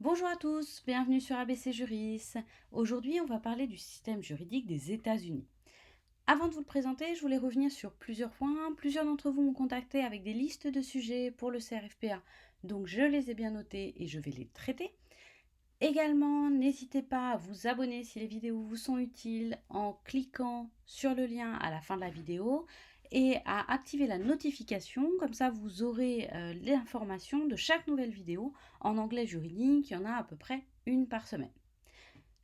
Bonjour à tous, bienvenue sur ABC Juris. Aujourd'hui, on va parler du système juridique des États-Unis. Avant de vous le présenter, je voulais revenir sur plusieurs points. Plusieurs d'entre vous m'ont contacté avec des listes de sujets pour le CRFPA, donc je les ai bien notés et je vais les traiter. Également, n'hésitez pas à vous abonner si les vidéos vous sont utiles en cliquant sur le lien à la fin de la vidéo et à activer la notification, comme ça vous aurez l'information de chaque nouvelle vidéo en anglais juridique, il y en a à peu près une par semaine.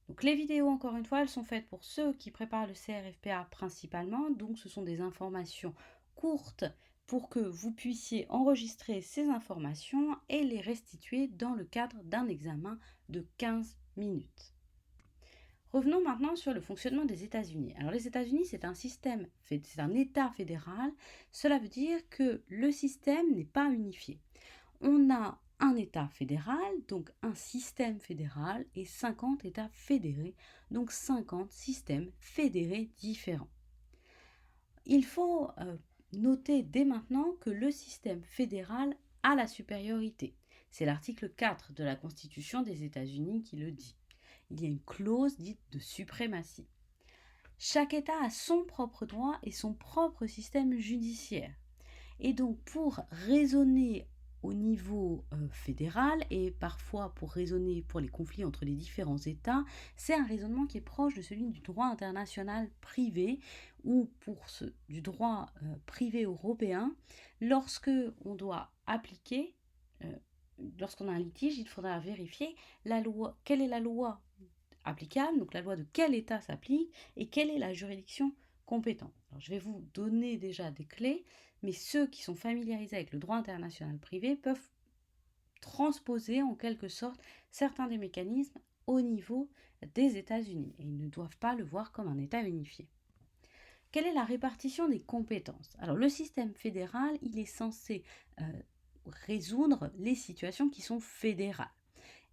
Donc les vidéos, encore une fois, elles sont faites pour ceux qui préparent le CRFPA principalement, donc ce sont des informations courtes pour que vous puissiez enregistrer ces informations et les restituer dans le cadre d'un examen de 15 minutes. Revenons maintenant sur le fonctionnement des États-Unis. Alors les États-Unis, c'est un État fédéral. Cela veut dire que le système n'est pas unifié. On a un État fédéral, donc un système fédéral, et 50 États fédérés, donc 50 systèmes fédérés différents. Il faut noter dès maintenant que le système fédéral a la supériorité. C'est l'article 4 de la Constitution des États-Unis qui le dit. Il y a une clause dite de suprématie. Chaque État a son propre droit et son propre système judiciaire. Et donc pour raisonner au niveau fédéral et parfois pour raisonner pour les conflits entre les différents États, c'est un raisonnement qui est proche de celui du droit international privé ou du droit privé européen. Lorsque on doit appliquer, lorsqu'on a un litige, il faudra vérifier la loi, quelle est la loi applicable, donc la loi de quel État s'applique et quelle est la juridiction compétente. Alors, je vais vous donner déjà des clés, mais ceux qui sont familiarisés avec le droit international privé peuvent transposer en quelque sorte certains des mécanismes au niveau des États-Unis et ils ne doivent pas le voir comme un État unifié. Quelle est la répartition des compétences? Alors le système fédéral, il est censé résoudre les situations qui sont fédérales.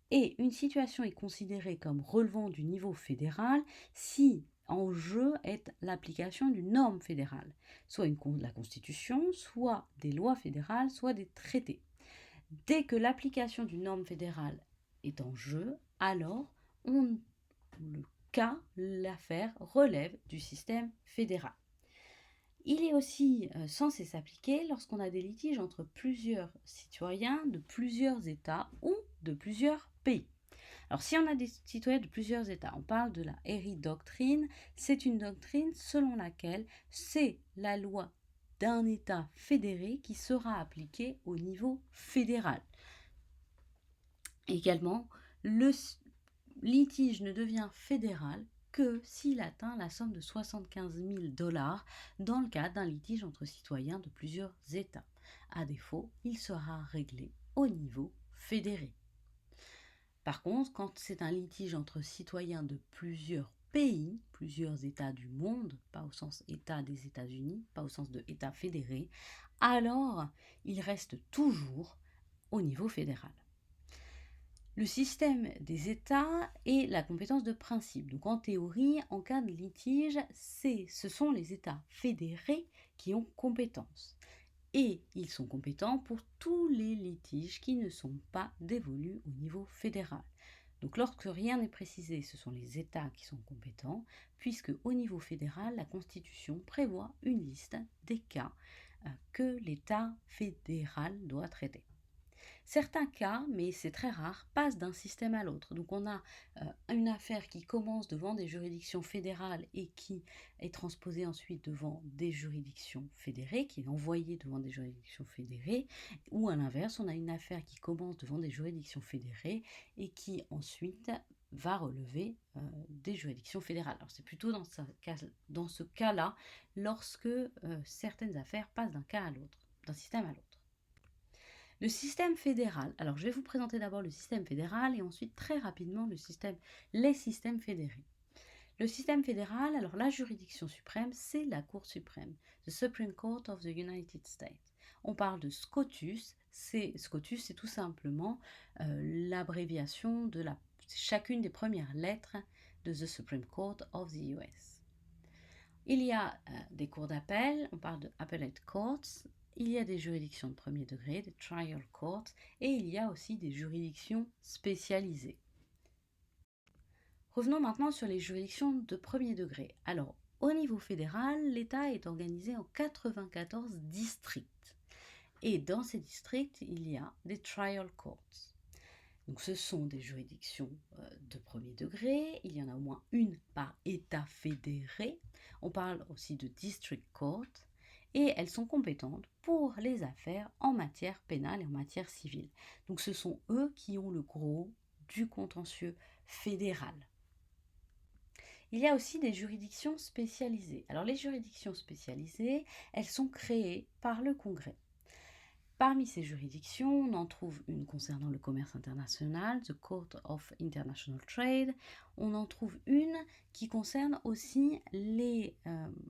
Et une situation est considérée comme relevant du niveau fédéral si en jeu est l'application d'une norme fédérale, soit la Constitution, soit des lois fédérales, soit des traités. Dès que l'application d'une norme fédérale est en jeu, alors l'affaire relève du système fédéral. Il est aussi censé s'appliquer lorsqu'on a des litiges entre plusieurs citoyens de plusieurs États ou de plusieurs pays. Alors si on a des citoyens de plusieurs États, on parle de la Erie doctrine, c'est une doctrine selon laquelle c'est la loi d'un État fédéré qui sera appliquée au niveau fédéral. Également, le litige ne devient fédéral que s'il atteint la somme de 75 000 $ dans le cadre d'un litige entre citoyens de plusieurs États. À défaut, il sera réglé au niveau fédéré. Par contre, quand c'est un litige entre citoyens de plusieurs pays, plusieurs États du monde, pas au sens État des États-Unis, pas au sens de État fédéré, alors il reste toujours au niveau fédéral. Le système des États est la compétence de principe. Donc en théorie, en cas de litige, ce sont les États fédérés qui ont compétence. Et ils sont compétents pour tous les litiges qui ne sont pas dévolus au niveau fédéral. Donc lorsque rien n'est précisé, ce sont les États qui sont compétents, puisque au niveau fédéral, la Constitution prévoit une liste des cas que l'État fédéral doit traiter. Certains cas, mais c'est très rare, passent d'un système à l'autre. Donc on a une affaire qui commence devant des juridictions fédérales et qui est transposée ensuite devant des juridictions fédérées, qui est envoyée devant des juridictions fédérées, ou à l'inverse, on a une affaire qui commence devant des juridictions fédérées et qui ensuite va relever des juridictions fédérales. Alors c'est plutôt dans ce cas-là, lorsque certaines affaires passent d'un cas à l'autre, d'un système à l'autre. Le système fédéral. Alors, je vais vous présenter d'abord le système fédéral et ensuite très rapidement les systèmes fédérés. Le système fédéral, alors la juridiction suprême, c'est la Cour suprême, the Supreme Court of the United States. On parle de SCOTUS. SCOTUS, c'est tout simplement l'abréviation de chacune des premières lettres de the Supreme Court of the US. Il y a des cours d'appel, on parle de appellate courts, il y a des juridictions de premier degré, des trial courts, et il y a aussi des juridictions spécialisées. Revenons maintenant sur les juridictions de premier degré. Alors, au niveau fédéral, l'État est organisé en 94 districts. Et dans ces districts, il y a des trial courts. Donc ce sont des juridictions de premier degré, il y en a au moins une par État fédéré. On parle aussi de district court et elles sont compétentes pour les affaires en matière pénale et en matière civile. Donc ce sont eux qui ont le gros du contentieux fédéral. Il y a aussi des juridictions spécialisées. Alors les juridictions spécialisées, elles sont créées par le Congrès. Parmi ces juridictions, on en trouve une concernant le commerce international, the Court of International Trade. On en trouve une qui concerne aussi les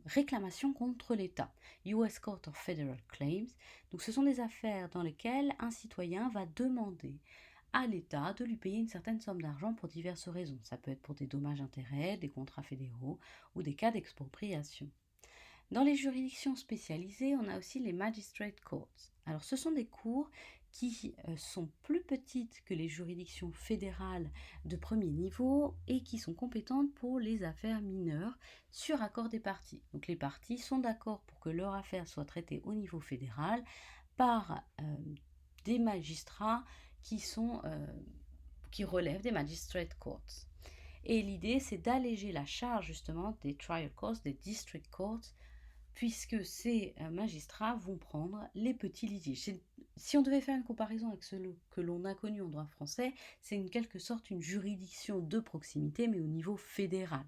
réclamations contre l'État, US Court of Federal Claims. Donc ce sont des affaires dans lesquelles un citoyen va demander à l'État de lui payer une certaine somme d'argent pour diverses raisons. Ça peut être pour des dommages-intérêts, des contrats fédéraux ou des cas d'expropriation. Dans les juridictions spécialisées, on a aussi les magistrate courts. Alors ce sont des cours qui sont plus petites que les juridictions fédérales de premier niveau et qui sont compétentes pour les affaires mineures sur accord des parties. Donc les parties sont d'accord pour que leur affaire soit traitée au niveau fédéral par des magistrats qui relèvent des magistrate courts. Et l'idée, c'est d'alléger la charge justement des trial courts, des district courts, puisque ces magistrats vont prendre les petits litiges. Si on devait faire une comparaison avec ce que l'on a connu en droit français, c'est en quelque sorte une juridiction de proximité, mais au niveau fédéral.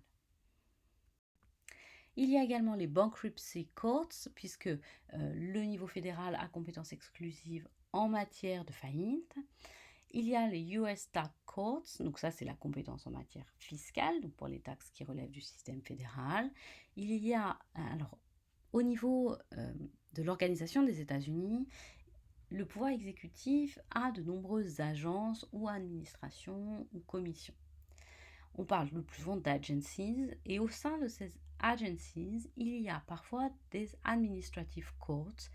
Il y a également les bankruptcy courts, puisque le niveau fédéral a compétence exclusive en matière de faillite. Il y a les US Tax Courts, donc ça c'est la compétence en matière fiscale, donc pour les taxes qui relèvent du système fédéral. Il y a, alors, au niveau de l'Organisation des États-Unis, le pouvoir exécutif a de nombreuses agences ou administrations ou commissions. On parle le plus souvent d'agencies et au sein de ces agencies, il y a parfois des administrative courts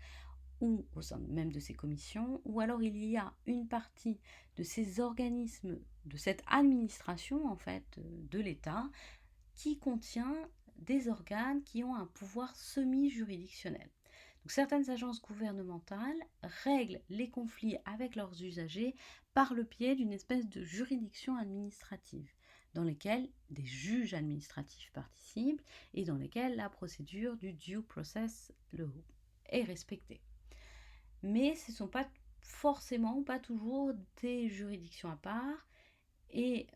ou au sein même de ces commissions, ou alors il y a une partie de ces organismes, de cette administration en fait de l'État qui contient des organes qui ont un pouvoir semi-juridictionnel. Donc, certaines agences gouvernementales règlent les conflits avec leurs usagers par le biais d'une espèce de juridiction administrative, dans lesquelles des juges administratifs participent et dans lesquelles la procédure du due process law est respectée. Mais ce ne sont pas forcément, pas toujours des juridictions à part et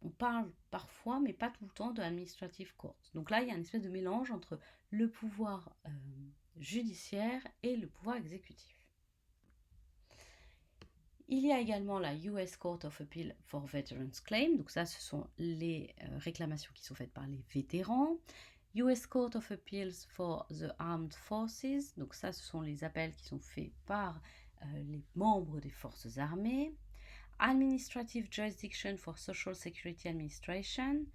on parle parfois, mais pas tout le temps, de administrative court. Donc là, il y a une espèce de mélange entre le pouvoir judiciaire et le pouvoir exécutif. Il y a également la US Court of Appeal for Veterans Claims. Donc ça, ce sont les réclamations qui sont faites par les vétérans. US Court of Appeals for the Armed Forces. Donc ça, ce sont les appels qui sont faits par les membres des forces armées. Administrative Jurisdiction for Social Security Administration,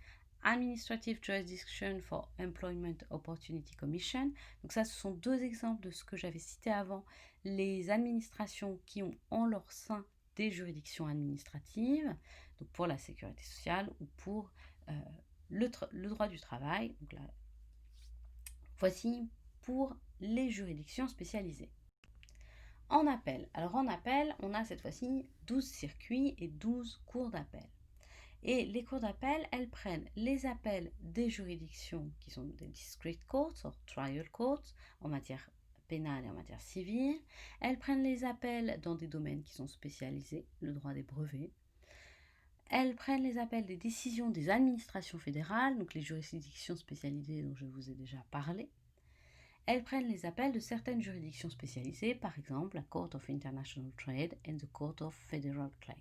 Administrative Jurisdiction for Employment Opportunity Commission. Donc ça, ce sont deux exemples de ce que j'avais cité avant, les administrations qui ont en leur sein des juridictions administratives, donc pour la sécurité sociale ou pour le droit du travail. Donc là, voici pour les juridictions spécialisées. En appel. Alors en appel, on a cette fois-ci 12 circuits et 12 cours d'appel. Et les cours d'appel, elles prennent les appels des juridictions qui sont des district courts, ou trial courts, en matière pénale et en matière civile. Elles prennent les appels dans des domaines qui sont spécialisés, le droit des brevets. Elles prennent les appels des décisions des administrations fédérales, donc les juridictions spécialisées dont je vous ai déjà parlé. Elles prennent les appels de certaines juridictions spécialisées, par exemple la Court of International Trade and the Court of Federal Claims.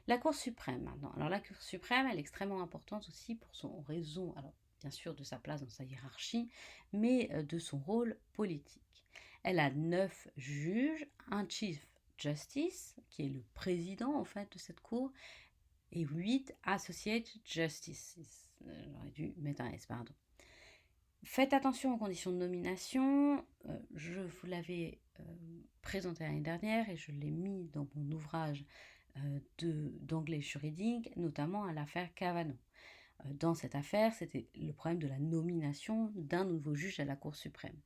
La Cour suprême maintenant. Alors la Cour suprême, elle est extrêmement importante aussi pour son raison, alors bien sûr de sa place dans sa hiérarchie, mais de son rôle politique. Elle a 9 juges, un Chief Justice, qui est le président en fait de cette cour, et 8 Associate Justices. J'aurais dû mettre un S, pardon. Faites attention aux conditions de nomination. Je vous l'avais présenté l'année dernière et je l'ai mis dans mon ouvrage d'anglais juridique, notamment à l'affaire Kavanaugh. Dans cette affaire, c'était le problème de la nomination d'un nouveau juge à la Cour suprême.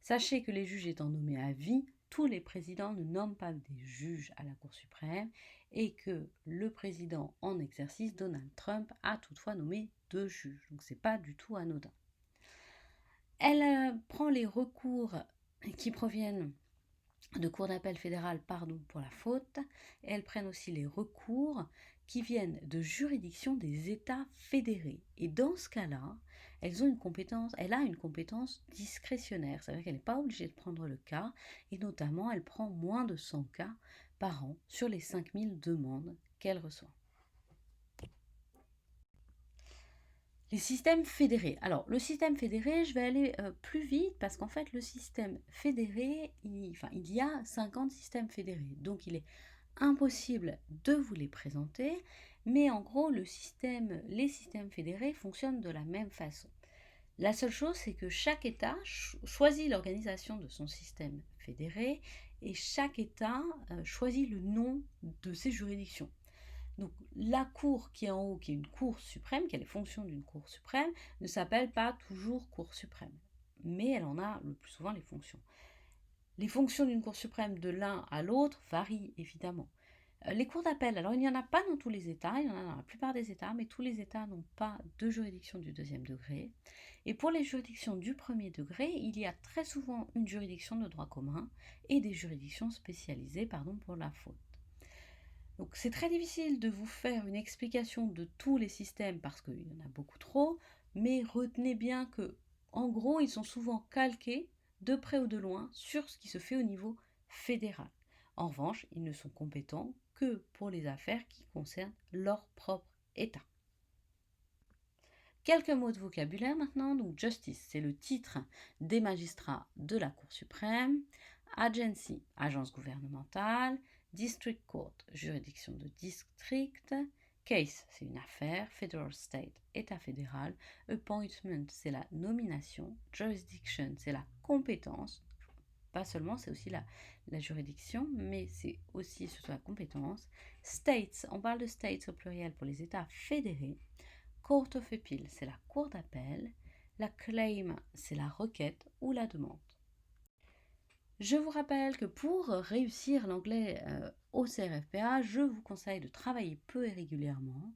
Sachez que les juges étant nommés à vie, tous les présidents ne nomment pas des juges à la Cour suprême et que le président en exercice, Donald Trump, a toutefois nommé 2 juges. Donc c'est pas du tout anodin. Elle prend les recours qui proviennent de cours d'appel fédérale, pour la faute, et elles prennent aussi les recours qui viennent de juridictions des États fédérés. Et dans ce cas-là, elle a une compétence discrétionnaire, c'est-à-dire qu'elle n'est pas obligée de prendre le cas, et notamment elle prend moins de 100 cas par an sur les 5000 demandes qu'elle reçoit. Les systèmes fédérés. Alors, le système fédéré, je vais aller plus vite parce qu'en fait, le système fédéré, il y a 50 systèmes fédérés. Donc, il est impossible de vous les présenter. Mais en gros, les systèmes fédérés fonctionnent de la même façon. La seule chose, c'est que chaque État choisit l'organisation de son système fédéré et chaque État choisit le nom de ses juridictions. Donc la cour qui est en haut, qui est une cour suprême, qui a les fonctions d'une cour suprême, ne s'appelle pas toujours cour suprême, mais elle en a le plus souvent les fonctions. Les fonctions d'une cour suprême de l'un à l'autre varient évidemment. Les cours d'appel, alors il n'y en a pas dans tous les États, il y en a dans la plupart des États, mais tous les États n'ont pas de juridiction du deuxième degré. Et pour les juridictions du premier degré, il y a très souvent une juridiction de droit commun et des juridictions spécialisées pour la faute. Donc c'est très difficile de vous faire une explication de tous les systèmes parce qu'il y en a beaucoup trop, mais retenez bien que, en gros, ils sont souvent calqués, de près ou de loin, sur ce qui se fait au niveau fédéral. En revanche, ils ne sont compétents que pour les affaires qui concernent leur propre État. Quelques mots de vocabulaire maintenant. Donc justice, c'est le titre des magistrats de la Cour suprême. Agency, agence gouvernementale. District Court, juridiction de district. Case, c'est une affaire. Federal State, État fédéral. Appointment, c'est la nomination. Jurisdiction, c'est la compétence. Pas seulement, c'est aussi la juridiction, mais c'est aussi surtout la compétence. States, on parle de states au pluriel pour les États fédérés. Court of Appeal, c'est la cour d'appel. La claim, c'est la requête ou la demande. Je vous rappelle que pour réussir l'anglais au CRFPA, je vous conseille de travailler peu et régulièrement,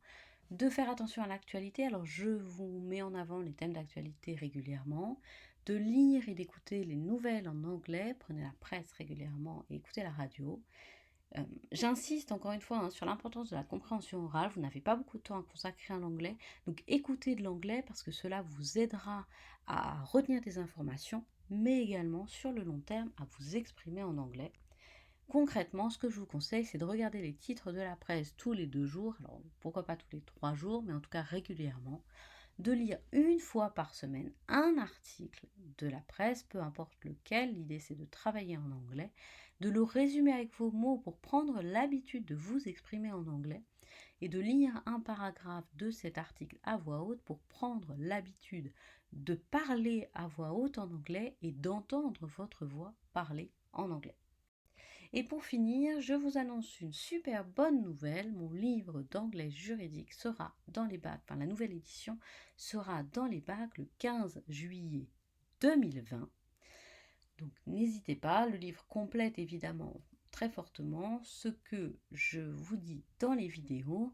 de faire attention à l'actualité. Alors je vous mets en avant les thèmes d'actualité régulièrement, de lire et d'écouter les nouvelles en anglais, prenez la presse régulièrement et écoutez la radio. J'insiste encore une fois sur l'importance de la compréhension orale. Vous n'avez pas beaucoup de temps à consacrer à l'anglais, donc écoutez de l'anglais parce que cela vous aidera à retenir des informations, mais également sur le long terme à vous exprimer en anglais. Concrètement, ce que je vous conseille, c'est de regarder les titres de la presse tous les 2 jours, alors pourquoi pas tous les 3 jours, mais en tout cas régulièrement, de lire une fois par semaine un article de la presse, peu importe lequel. L'idée c'est de travailler en anglais, de le résumer avec vos mots pour prendre l'habitude de vous exprimer en anglais et de lire un paragraphe de cet article à voix haute pour prendre l'habitude de parler à voix haute en anglais et d'entendre votre voix parler en anglais. Et pour finir, je vous annonce une super bonne nouvelle. Mon livre d'anglais juridique sera dans les bacs, la nouvelle édition sera dans les bacs le 15 juillet 2020. Donc n'hésitez pas, le livre complète évidemment très fortement ce que je vous dis dans les vidéos.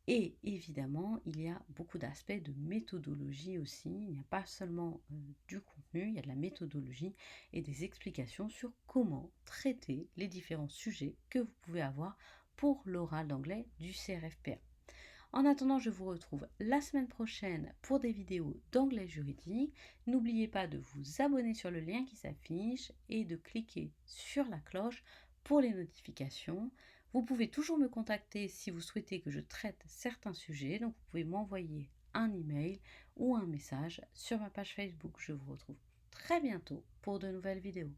Et évidemment, il y a beaucoup d'aspects de méthodologie aussi. Il n'y a pas seulement du contenu, il y a de la méthodologie et des explications sur comment traiter les différents sujets que vous pouvez avoir pour l'oral d'anglais du CRFPA. En attendant, je vous retrouve la semaine prochaine pour des vidéos d'anglais juridique. N'oubliez pas de vous abonner sur le lien qui s'affiche et de cliquer sur la cloche pour les notifications. Vous pouvez toujours me contacter si vous souhaitez que je traite certains sujets. Donc vous pouvez m'envoyer un email ou un message sur ma page Facebook. Je vous retrouve très bientôt pour de nouvelles vidéos.